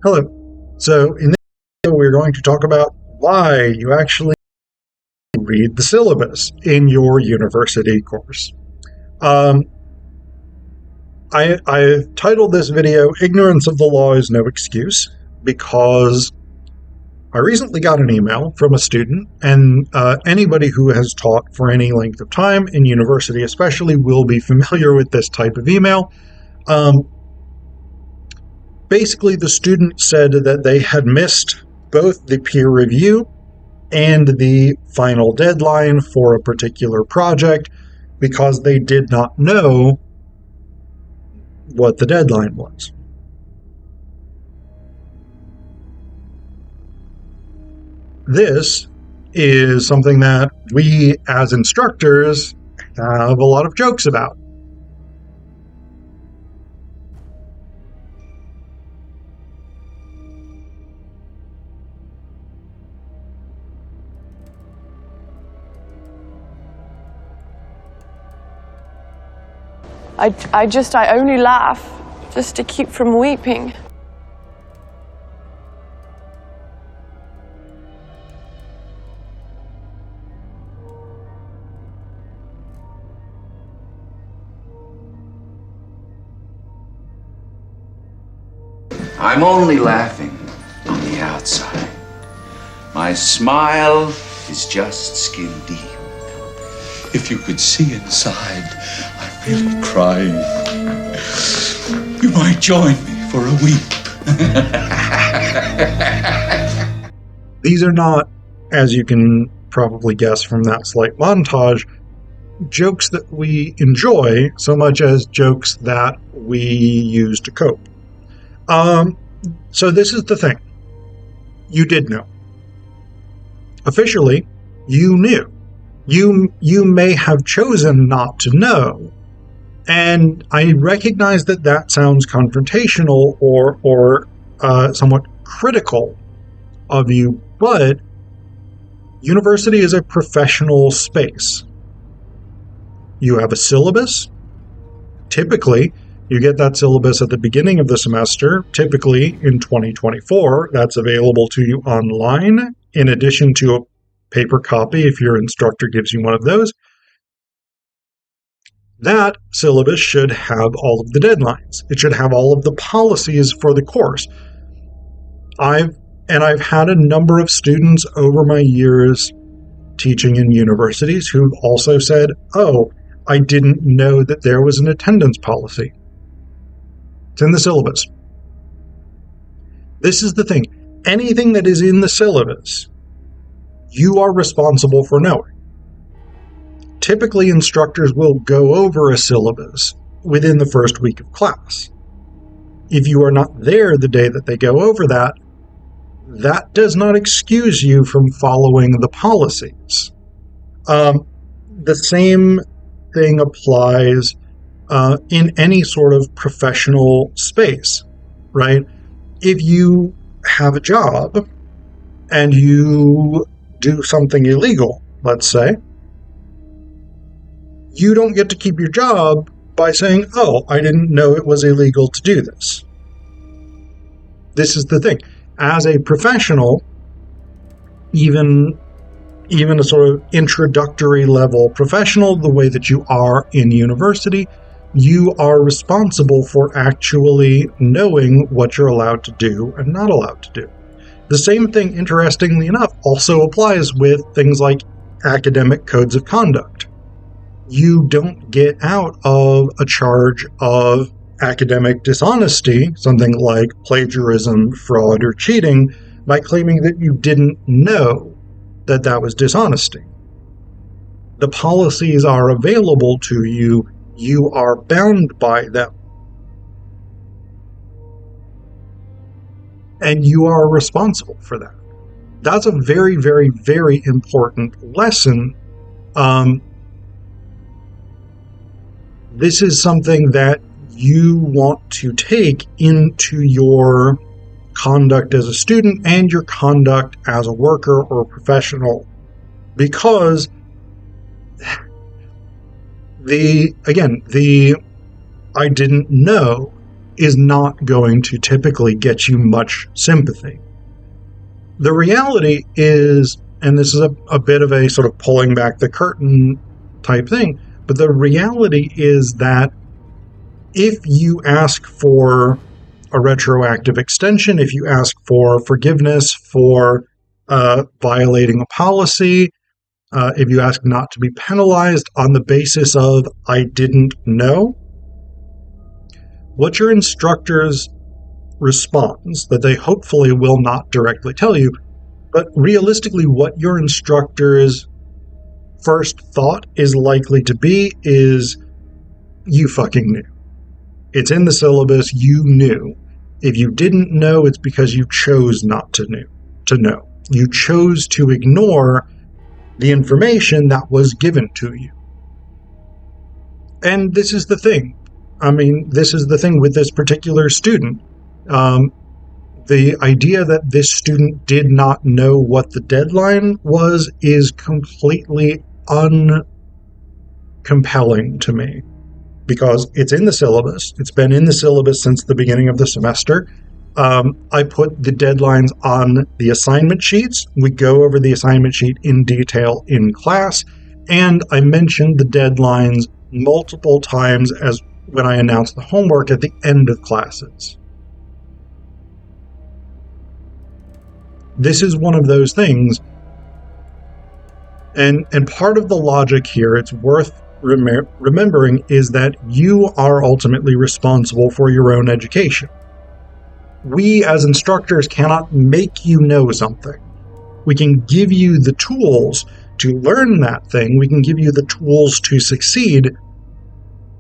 Hello. So in this video, we're going to talk about why you actually read the syllabus in your university course. I titled this video, Ignorance of the Law is No Excuse, because I recently got an email from a student, and anybody who has taught for any length of time, in university especially, will be familiar with this type of email. Basically, the student said that they had missed both the peer review and the final deadline for a particular project because they did not know what the deadline was. This is something that we as instructors have a lot of jokes about. I only laugh just to keep from weeping. I'm only laughing on the outside. My smile is just skin deep. If you could see inside, I'm really crying. You might join me for a weep. These are not, as you can probably guess from that slight montage, jokes that we enjoy so much as jokes that we use to cope. So this is the thing. You did know. Officially, you knew. You may have chosen not to know. And I recognize that that sounds confrontational or somewhat critical of you, but university is a professional space. You have a syllabus. Typically, you get that syllabus at the beginning of the semester, typically in 2024. That's available to you online, in addition to a paper copy if your instructor gives you one of those. That syllabus should have all of the deadlines. It should have all of the policies for the course. I've had a number of students over my years teaching in universities who've also said, "Oh, I didn't know that there was an attendance policy." It's in the syllabus. This is the thing. Anything that is in the syllabus, you are responsible for knowing. Typically, instructors will go over a syllabus within the first week of class. If you are not there the day that they go over that, that does not excuse you from following the policies. The same thing applies in any sort of professional space, right? If you have a job and you do something illegal, let's say, you don't get to keep your job by saying, "Oh, I didn't know it was illegal to do this." This is the thing. As a professional, even a sort of introductory level professional, the way that you are in university, you are responsible for actually knowing what you're allowed to do and not allowed to do. The same thing, interestingly enough, also applies with things like academic codes of conduct. You don't get out of a charge of academic dishonesty, something like plagiarism, fraud, or cheating, by claiming that you didn't know that that was dishonesty. The policies are available to you. You are bound by them. And you are responsible for that. That's a very, very, very important lesson. This is something that you want to take into your conduct as a student and your conduct as a worker or a professional, because the I didn't know is not going to typically get you much sympathy. The reality is, and this is a bit of a sort of pulling back the curtain type thing, but the reality is that if you ask for a retroactive extension, if you ask for forgiveness for violating a policy, if you ask not to be penalized on the basis of I didn't know, what your instructor's response, that they hopefully will not directly tell you, but realistically what your instructor's first thought is likely to be is, you fucking knew. It's in the syllabus, you knew. If you didn't know, it's because you chose not to know. You chose to ignore the information that was given to you. And this is the thing. This is the thing with this particular student. The idea that this student did not know what the deadline was is completely uncompelling to me, because it's in the syllabus. It's been in the syllabus since the beginning of the semester. I put the deadlines on the assignment sheets. We go over the assignment sheet in detail in class, and I mentioned the deadlines multiple times as when I announced the homework at the end of classes. This is one of those things, and part of the logic here, it's worth remembering, is that you are ultimately responsible for your own education. We as instructors cannot make you know something. We can give you the tools to learn that thing. We can give you the tools to succeed.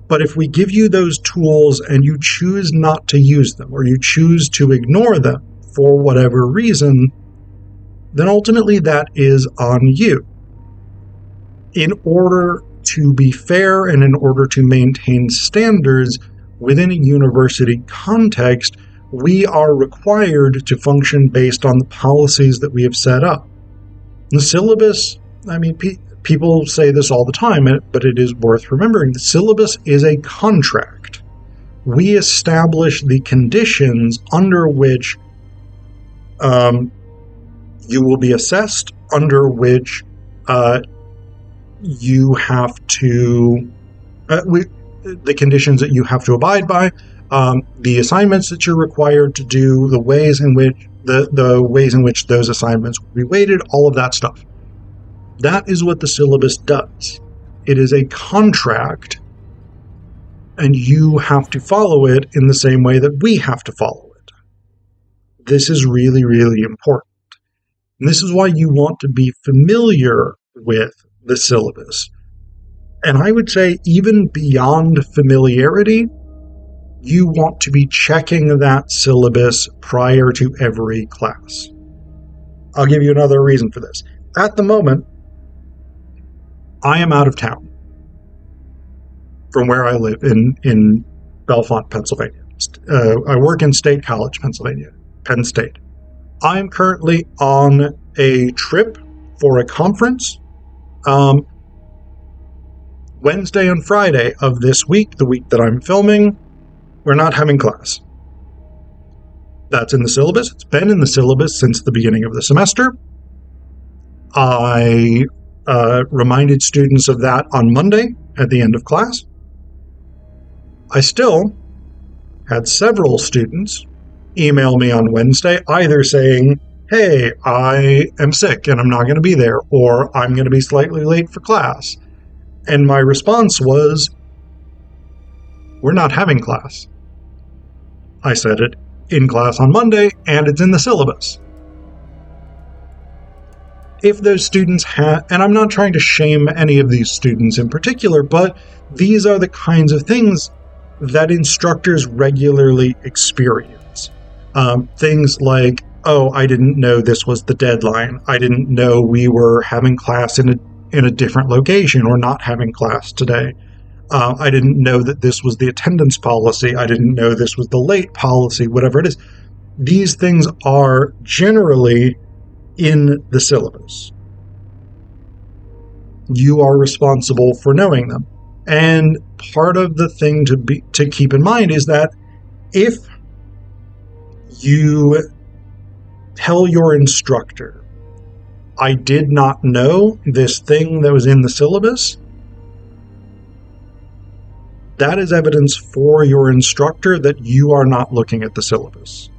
But if we give you those tools and you choose not to use them, or you choose to ignore them for whatever reason, then ultimately that is on you. In order to be fair and in order to maintain standards within a university context, we are required to function based on the policies that we have set up. The syllabus, people say this all the time, but it is worth remembering. The syllabus is a contract. We establish the conditions under which you will be assessed, under which you have to, the conditions that you have to abide by, the assignments that you're required to do, the ways in which those assignments will be weighted, all of that stuff. That is what the syllabus does. It is a contract, and you have to follow it in the same way that we have to follow it. This is really, really important. And this is why you want to be familiar with the syllabus. And I would say even beyond familiarity, you want to be checking that syllabus prior to every class. I'll give you another reason for this. At the moment, I am out of town from where I live in Bellefonte, Pennsylvania. I work in State College, Pennsylvania, Penn State. I am currently on a trip for a conference. Wednesday and Friday of this week, the week that I'm filming, we're not having class. That's in the syllabus. It's been in the syllabus since the beginning of the semester. I reminded students of that on Monday at the end of class. I still had several students email me on Wednesday either saying, hey, I am sick and I'm not going to be there, or I'm going to be slightly late for class. And my response was, we're not having class. I said it in class on Monday, and it's in the syllabus. If those students and I'm not trying to shame any of these students in particular, but these are the kinds of things that instructors regularly experience. Things like, oh, I didn't know this was the deadline. I didn't know we were having class in a different location, or not having class today. I didn't know that this was the attendance policy. I didn't know this was the late policy, whatever it is. These things are generally in the syllabus. You are responsible for knowing them. And part of the thing to keep in mind is that If you tell your instructor, I did not know this thing that was in the syllabus, that is evidence for your instructor that you are not looking at the syllabus.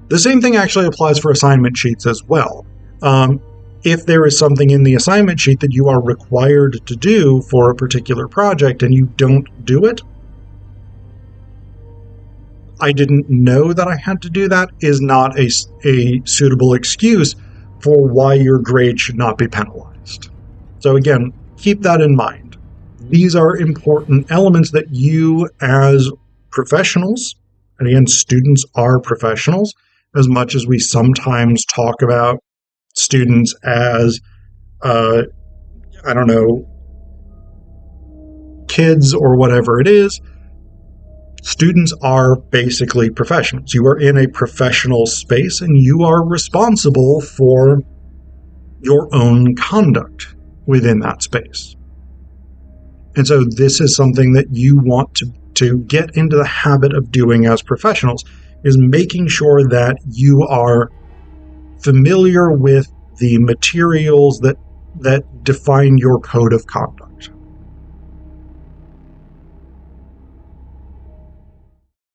The same thing actually applies for assignment sheets as well. If there is something in the assignment sheet that you are required to do for a particular project and you don't do it, I didn't know that I had to do that is not a suitable excuse for why your grade should not be penalized. So again, keep that in mind. These are important elements that you as professionals, and again, students are professionals, as much as we sometimes talk about students as, kids or whatever it is, students are basically professionals. You are in a professional space and you are responsible for your own conduct within that space. And so this is something that you want to get into the habit of doing as professionals, is making sure that you are familiar with the materials that define your code of conduct.